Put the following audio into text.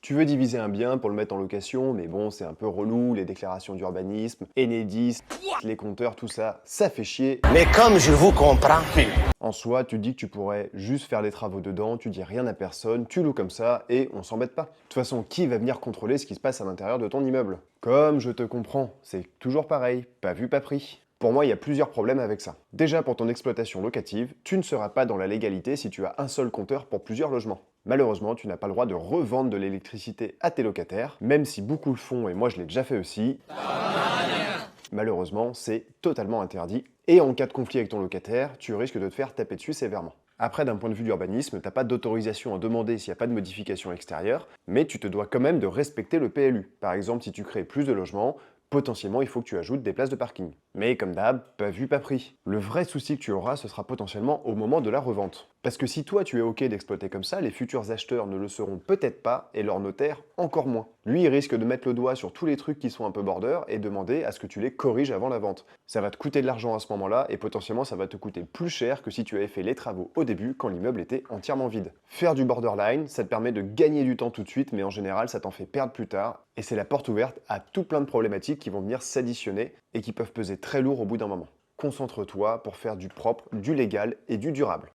Tu veux diviser un bien pour le mettre en location, mais bon, c'est un peu relou, les déclarations d'urbanisme, Enedis, les compteurs, tout ça, ça fait chier. Mais comme je vous comprends. En soi, tu te dis que tu pourrais juste faire les travaux dedans, tu dis rien à personne, tu loues comme ça et on s'embête pas. De toute façon, qui va venir contrôler ce qui se passe à l'intérieur de ton immeuble? Comme je te comprends, c'est toujours pareil, pas vu, pas pris. Pour moi, il y a plusieurs problèmes avec ça. Déjà, pour ton exploitation locative, tu ne seras pas dans la légalité si tu as un seul compteur pour plusieurs logements. Malheureusement, tu n'as pas le droit de revendre de l'électricité à tes locataires, même si beaucoup le font et moi je l'ai déjà fait aussi. Malheureusement, c'est totalement interdit, et en cas de conflit avec ton locataire, tu risques de te faire taper dessus sévèrement. Après, d'un point de vue de l'urbanisme, t'as pas d'autorisation à demander s'il n'y a pas de modification extérieure, mais tu te dois quand même de respecter le PLU. Par exemple, si tu crées plus de logements, potentiellement il faut que tu ajoutes des places de parking. Mais comme d'hab, pas vu, pas pris. Le vrai souci que tu auras, ce sera potentiellement au moment de la revente. Parce que si toi tu es ok d'exploiter comme ça, les futurs acheteurs ne le seront peut-être pas, et leur notaire encore moins. Lui, il risque de mettre le doigt sur tous les trucs qui sont un peu border et demander à ce que tu les corriges avant la vente. Ça va te coûter de l'argent à ce moment-là, et potentiellement ça va te coûter plus cher que si tu avais fait les travaux au début quand l'immeuble était entièrement vide. Faire du borderline, ça te permet de gagner du temps tout de suite, mais en général ça t'en fait perdre plus tard, et c'est la porte ouverte à tout plein de problématiques qui vont venir s'additionner et qui peuvent peser très lourd au bout d'un moment. Concentre-toi pour faire du propre, du légal et du durable.